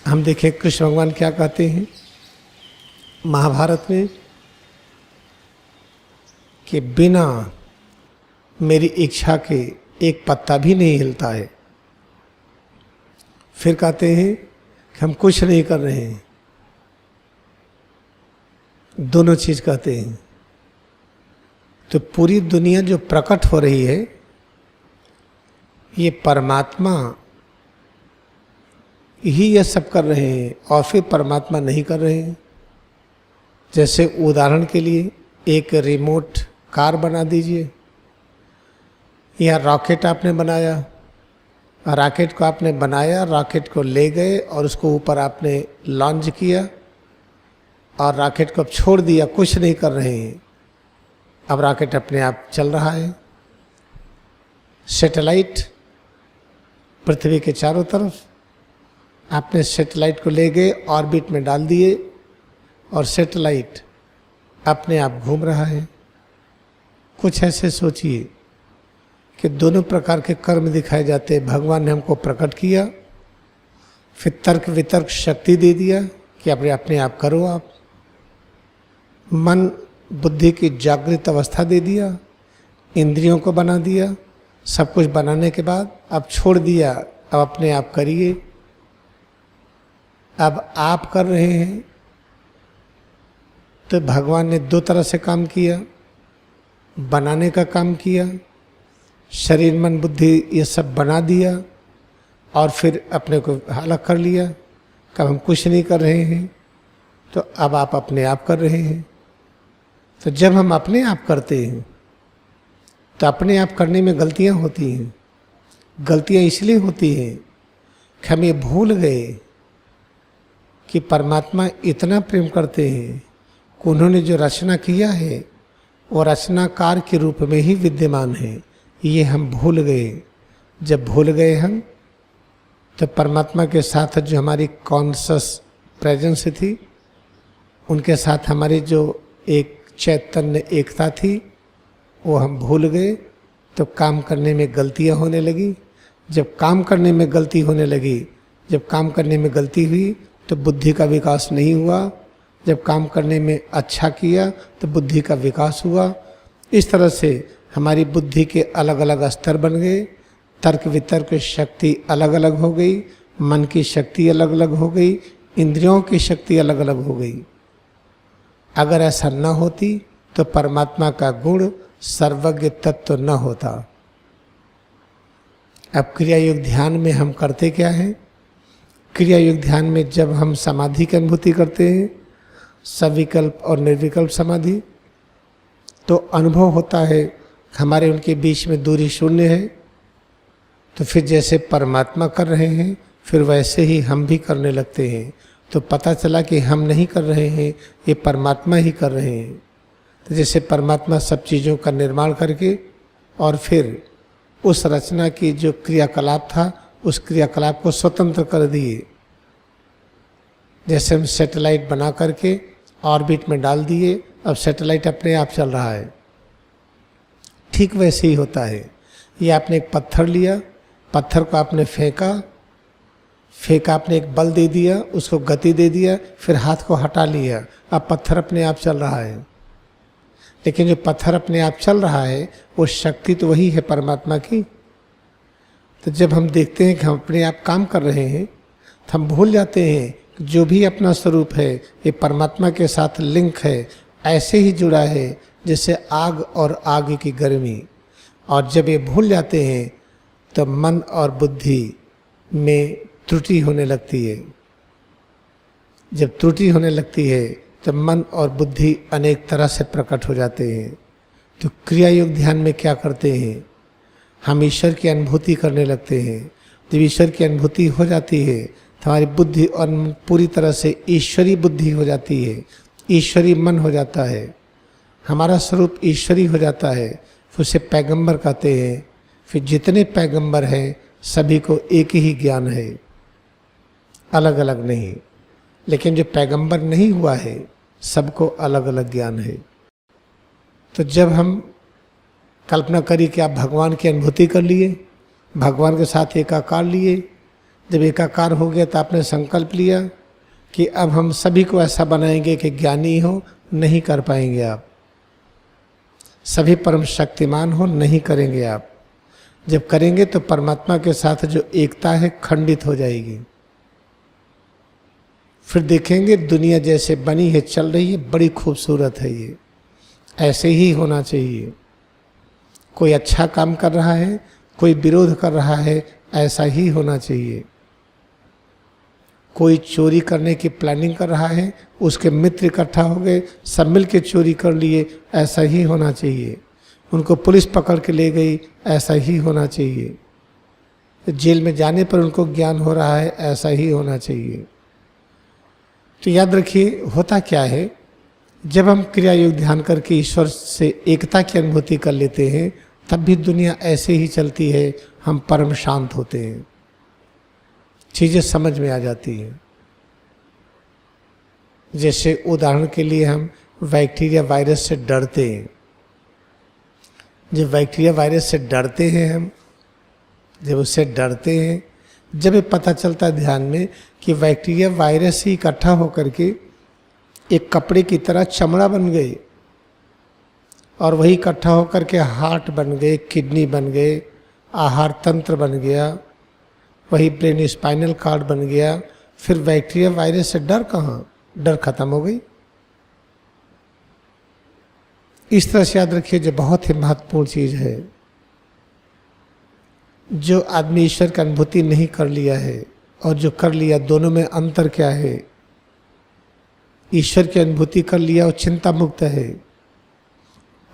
हम देखें कृष्ण भगवान क्या कहते हैं महाभारत में कि बिना मेरी इच्छा के एक पत्ता भी नहीं हिलता है। फिर कहते हैं कि हम कुछ नहीं कर रहे हैं। दोनों चीज कहते हैं। तो पूरी दुनिया जो प्रकट हो रही है ये परमात्मा ही ये सब कर रहे हैं और फिर परमात्मा नहीं कर रहे हैं। जैसे उदाहरण के लिए एक रिमोट कार बना दीजिए या रॉकेट आपने बनाया, रॉकेट को आपने बनाया, रॉकेट को ले गए और उसको ऊपर आपने लॉन्च किया और रॉकेट को अब छोड़ दिया, कुछ नहीं कर रहे हैं। अब रॉकेट अपने आप चल रहा है। सैटेलाइट पृथ्वी के चारों तरफ आपने सैटेलाइट को ले गए, ऑर्बिट में डाल दिए और सैटेलाइट अपने आप घूम रहा है। कुछ ऐसे सोचिए कि दोनों प्रकार के कर्म दिखाए जाते हैं। भगवान ने हमको प्रकट किया, फिर तर्क वितर्क शक्ति दे दिया कि अपने आप करो। आप मन बुद्धि की जागृत अवस्था दे दिया, इंद्रियों को बना दिया। सब कुछ बनाने के बाद अब छोड़ दिया, अब अपने आप करिए। अब आप कर रहे हैं तो भगवान ने दो तरह से काम किया, बनाने का काम किया, शरीर मन बुद्धि ये सब बना दिया और फिर अपने को अलग कर लिया। कब हम कुछ नहीं कर रहे हैं तो अब आप अपने आप कर रहे हैं। तो जब हम अपने आप करते हैं तो अपने आप करने में गलतियां होती हैं। गलतियां इसलिए होती हैं कि हम ये भूल गए कि परमात्मा इतना प्रेम करते हैं कि उन्होंने जो रचना किया है वो रचनाकार के रूप में ही विद्यमान है। ये हम भूल गए। जब भूल गए हम तो परमात्मा के साथ जो हमारी कॉन्शस प्रेजेंस थी, उनके साथ हमारी जो एक चैतन्य एकता थी वो हम भूल गए। तो काम करने में गलतियां होने लगी। जब काम करने में गलती होने लगी, जब काम करने में गलती हुई तो बुद्धि का विकास नहीं हुआ। जब काम करने में अच्छा किया तो बुद्धि का विकास हुआ। इस तरह से हमारी बुद्धि के अलग अलग स्तर बन गए। तर्क वितर्क शक्ति अलग अलग हो गई, मन की शक्ति अलग अलग हो गई, इंद्रियों की शक्ति अलग अलग हो गई। अगर ऐसा न होती तो परमात्मा का गुण सर्वज्ञ तत्व न होता। अब क्रिया योग ध्यान में हम करते क्या है? क्रिया योग ध्यान में जब हम समाधि की अनुभूति करते हैं, सविकल्प और निर्विकल्प समाधि, तो अनुभव होता है हमारे उनके बीच में दूरी शून्य है। तो फिर जैसे परमात्मा कर रहे हैं फिर वैसे ही हम भी करने लगते हैं। तो पता चला कि हम नहीं कर रहे हैं, ये परमात्मा ही कर रहे हैं। तो जैसे परमात्मा सब चीज़ों का निर्माण करके और फिर उस रचना की जो क्रियाकलाप था उस क्रियाकलाप को स्वतंत्र कर दिए। जैसे हम सैटेलाइट बना करके ऑर्बिट में डाल दिए, अब सैटेलाइट अपने आप चल रहा है। ठीक वैसे ही होता है। ये आपने एक पत्थर लिया, पत्थर को आपने फेंका, आपने एक बल दे दिया, उसको गति दे दिया, फिर हाथ को हटा लिया, अब पत्थर अपने आप चल रहा है। लेकिन जो पत्थर अपने आप चल रहा है वो शक्ति तो वही है परमात्मा की। तो जब हम देखते हैं कि हम अपने आप काम कर रहे हैं तो हम भूल जाते हैं कि जो भी अपना स्वरूप है ये परमात्मा के साथ लिंक है, ऐसे ही जुड़ा है जैसे आग और आग की गर्मी। और जब ये भूल जाते हैं तो मन और बुद्धि में त्रुटि होने लगती है। जब त्रुटि होने लगती है तो मन और बुद्धि अनेक तरह से प्रकट हो जाते हैं। तो क्रिया योग ध्यान में क्या करते हैं? हम ईश्वर की अनुभूति करने लगते हैं। जब ईश्वर की अनुभूति हो जाती है तो हमारी बुद्धि और पूरी तरह से ईश्वरी बुद्धि हो जाती है, ईश्वरी मन हो जाता है, हमारा स्वरूप ईश्वरी हो जाता है। फिर उसे पैगंबर कहते हैं। फिर जितने पैगंबर हैं सभी को एक ही ज्ञान है, अलग अलग नहीं। लेकिन जो पैगंबर नहीं हुआ है सबको अलग अलग ज्ञान है। तो जब हम कल्पना करिए कि आप भगवान की अनुभूति कर लिए, भगवान के साथ एकाकार लिए, जब एकाकार हो गया तो आपने संकल्प लिया कि अब हम सभी को ऐसा बनाएंगे कि ज्ञानी हो, नहीं कर पाएंगे आप। सभी परम शक्तिमान हो, नहीं करेंगे आप। जब करेंगे तो परमात्मा के साथ जो एकता है खंडित हो जाएगी। फिर देखेंगे दुनिया जैसे बनी है, चल रही है, बड़ी खूबसूरत है। ये ऐसे ही होना चाहिए। कोई अच्छा काम कर रहा है, कोई विरोध कर रहा है, ऐसा ही होना चाहिए। कोई चोरी करने की प्लानिंग कर रहा है, उसके मित्र इकट्ठा हो गए, सब मिल के चोरी कर लिए, ऐसा ही होना चाहिए। उनको पुलिस पकड़ के ले गई, ऐसा ही होना चाहिए। जेल में जाने पर उनको ज्ञान हो रहा है, ऐसा ही होना चाहिए। तो याद रखिए, होता क्या है, जब हम क्रिया योग ध्यान करके ईश्वर से एकता की अनुभूति कर लेते हैं, तब भी दुनिया ऐसे ही चलती है, हम परम शांत होते हैं, चीजें समझ में आ जाती हैं। जैसे उदाहरण के लिए हम बैक्टीरिया वायरस से डरते हैं। जब बैक्टीरिया वायरस से डरते हैं हम, जब उससे डरते हैं, जब ये पता चलता है ध्यान में कि बैक्टीरिया वायरस ही इकट्ठा होकर के एक कपड़े की तरह चमड़ा बन गई, और वही इकट्ठा होकर के हार्ट बन गए, किडनी बन गए, आहार तंत्र बन गया, वही ब्रेन स्पाइनल कार्ड बन गया, फिर बैक्टीरिया वायरस से डर कहाँ, डर खत्म हो गई। इस तरह से याद रखिए, जो बहुत ही महत्वपूर्ण चीज है, जो आदमी ईश्वर की अनुभूति नहीं कर लिया है और जो कर लिया, दोनों में अंतर क्या है। ईश्वर की अनुभूति कर लिया, वो चिंता मुक्त है,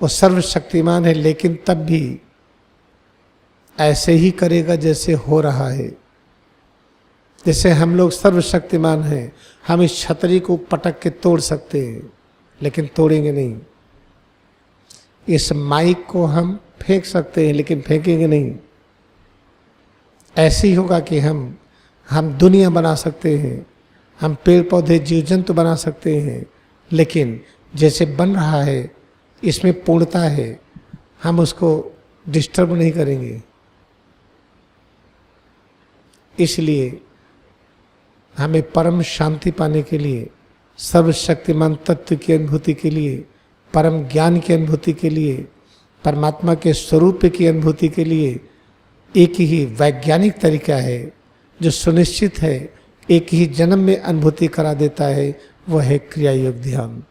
वो सर्वशक्तिमान है, लेकिन तब भी ऐसे ही करेगा जैसे हो रहा है। जैसे हम लोग सर्वशक्तिमान हैं, हम इस छतरी को पटक के तोड़ सकते हैं, लेकिन तोड़ेंगे नहीं। इस माइक को हम फेंक सकते हैं, लेकिन फेंकेंगे नहीं। ऐसे ही होगा कि हम दुनिया बना सकते हैं, हम पेड़ पौधे जीव जंतु बना सकते हैं, लेकिन जैसे बन रहा है इसमें पूर्णता है, हम उसको डिस्टर्ब नहीं करेंगे। इसलिए हमें परम शांति पाने के लिए, सर्वशक्तिमान तत्व की अनुभूति के लिए, परम ज्ञान की अनुभूति के लिए, परमात्मा के स्वरूप की अनुभूति के लिए एक ही वैज्ञानिक तरीका है जो सुनिश्चित है, एक ही जन्म में अनुभूति करा देता है, वह है क्रिया योग ध्यान।